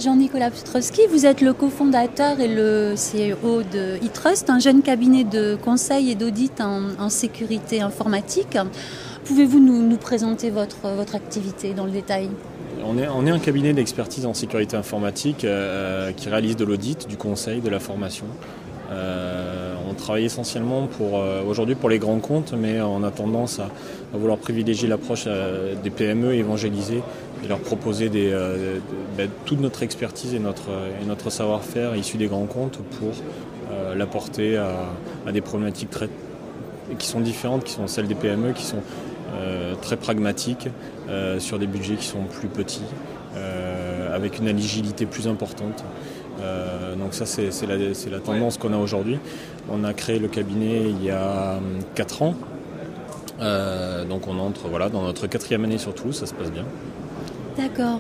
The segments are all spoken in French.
Jean-Nicolas Piotrowski, vous êtes le cofondateur et le CEO de eTrust, un jeune cabinet de conseil et d'audit en sécurité informatique. Pouvez-vous nous présenter votre activité dans le détail ? On est un cabinet d'expertise en sécurité informatique qui réalise de l'audit, du conseil, de la formation. On travaille essentiellement aujourd'hui pour les grands comptes, mais on a tendance à vouloir privilégier l'approche des PME, évangéliser et leur proposer toute notre expertise et notre savoir-faire issu des grands comptes pour l'apporter à des problématiques qui sont différentes, qui sont celles des PME, qui sont très pragmatiques, sur des budgets qui sont plus petits, avec une agilité plus importante. Donc ça c'est la tendance qu'on a aujourd'hui. On a créé le cabinet il y a 4 ans, donc on entre dans notre 4e année sur Toulouse, ça se passe bien. D'accord.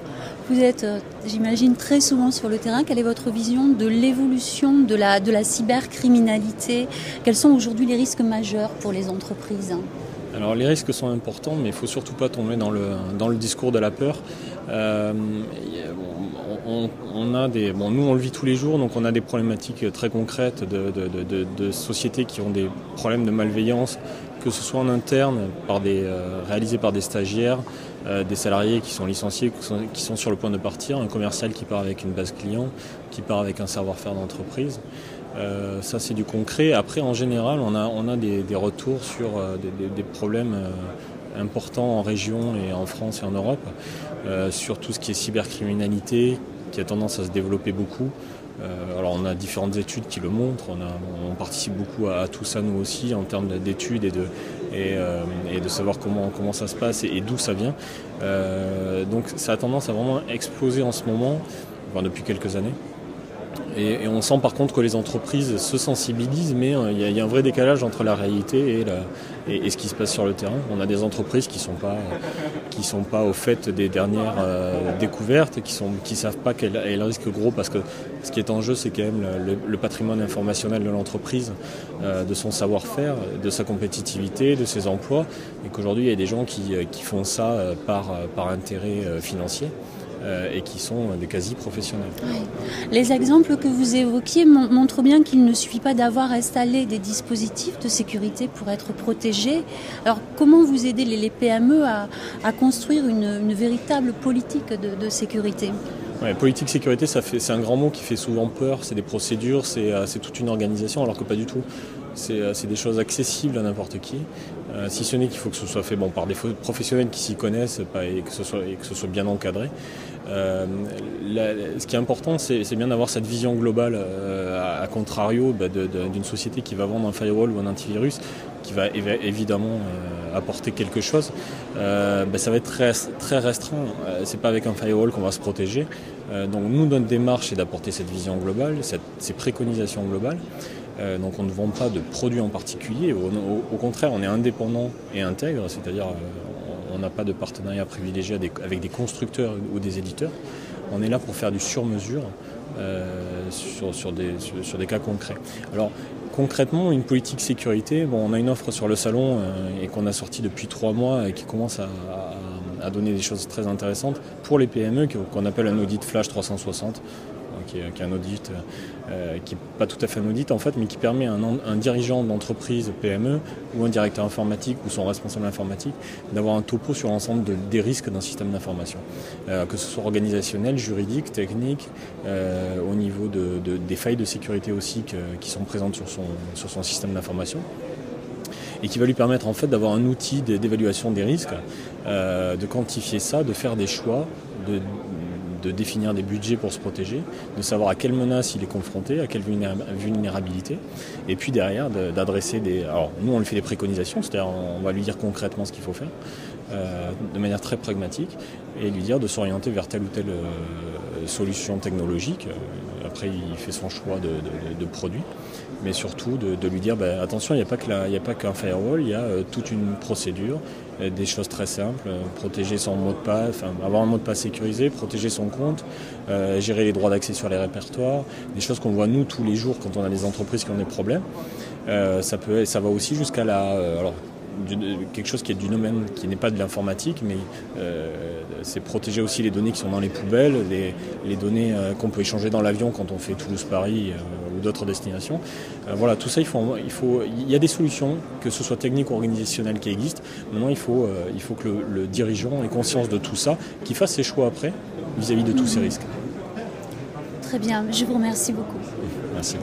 Vous êtes, j'imagine, très souvent sur le terrain. Quelle est votre vision de l'évolution de la cybercriminalité ? Quels sont aujourd'hui les risques majeurs pour les entreprises ? Alors les risques sont importants, mais il ne faut surtout pas tomber dans le discours de la peur. Nous on le vit tous les jours, donc on a des problématiques très concrètes de sociétés qui ont des problèmes de malveillance, que ce soit en interne, réalisés par des stagiaires, des salariés qui sont licenciés, qui sont sur le point de partir, un commercial qui part avec une base client, qui part avec un savoir-faire d'entreprise. Ça c'est du concret. Après en général on a des retours sur des problèmes importants en région et en France et en Europe, sur tout ce qui est cybercriminalité qui a tendance à se développer beaucoup. Alors on a différentes études qui le montrent, on participe beaucoup à tout ça nous aussi en termes d'études et de savoir comment ça se passe et d'où ça vient. Donc ça a tendance à vraiment exploser en ce moment, depuis quelques années. Et on sent par contre que les entreprises se sensibilisent, mais il y a un vrai décalage entre la réalité et ce qui se passe sur le terrain. On a des entreprises qui sont pas au fait des dernières découvertes, qui savent pas qu'elles risquent gros, parce que ce qui est en jeu, c'est quand même le patrimoine informationnel de l'entreprise, de son savoir-faire, de sa compétitivité, de ses emplois, et qu'aujourd'hui il y a des gens qui font ça par intérêt financier. Et qui sont des quasi-professionnels. Oui. Les exemples que vous évoquiez montrent bien qu'il ne suffit pas d'avoir installé des dispositifs de sécurité pour être protégés. Alors comment vous aidez les PME à construire une véritable politique de sécurité ? Ouais, politique sécurité, c'est un grand mot qui fait souvent peur, c'est des procédures, c'est toute une organisation, alors que pas du tout. C'est des choses accessibles à n'importe qui, si ce n'est qu'il faut que ce soit fait par des professionnels qui s'y connaissent et que ce soit bien encadré. Ce qui est important, c'est bien d'avoir cette vision globale, à contrario d'une société qui va vendre un firewall ou un antivirus, qui va évidemment apporter quelque chose. Ça va être très, très restreint. C'est pas avec un firewall qu'on va se protéger. Donc nous, notre démarche, c'est d'apporter cette vision globale, ces préconisations globales. Donc on ne vend pas de produits en particulier, au contraire on est indépendant et intègre, c'est-à-dire on n'a pas de partenariat privilégié avec des constructeurs ou des éditeurs. On est là pour faire du sur-mesure sur des cas concrets. Alors concrètement, une politique sécurité, on a une offre sur le salon et qu'on a sortie depuis 3 mois et qui commence à donner des choses très intéressantes pour les PME, qu'on appelle un audit flash 360. Qui est un audit qui n'est pas tout à fait un audit en fait, mais qui permet à un dirigeant d'entreprise PME ou un directeur informatique ou son responsable informatique d'avoir un topo sur l'ensemble des risques d'un système d'information, que ce soit organisationnel, juridique, technique, au niveau des failles de sécurité aussi qui sont présentes sur son système d'information, et qui va lui permettre en fait d'avoir un outil d'évaluation des risques, de quantifier ça, de faire des choix, de définir des budgets pour se protéger, de savoir à quelle menace il est confronté, à quelle vulnérabilité, et puis derrière d'adresser Alors nous on lui fait des préconisations, c'est-à-dire on va lui dire concrètement ce qu'il faut faire, de manière très pragmatique, et lui dire de s'orienter vers telle ou telle solution technologique. Après il fait son choix de produit, mais surtout de lui dire attention, il n'y a pas qu'un firewall, il y a toute une procédure, des choses très simples, protéger son mot de passe, avoir un mot de passe sécurisé, protéger son compte, gérer les droits d'accès sur les répertoires, des choses qu'on voit nous tous les jours quand on a des entreprises qui ont des problèmes. Ça va aussi jusqu'à quelque chose qui est du domaine qui n'est pas de l'informatique, mais c'est protéger aussi les données qui sont dans les poubelles, les données qu'on peut échanger dans l'avion quand on fait Toulouse-Paris ou d'autres destinations. Voilà, tout ça, il y a des solutions, que ce soit techniques ou organisationnelles, qui existent. Maintenant, il faut que le dirigeant ait conscience de tout ça, qu'il fasse ses choix après vis-à-vis de tous ces risques. Très bien, je vous remercie beaucoup. Merci.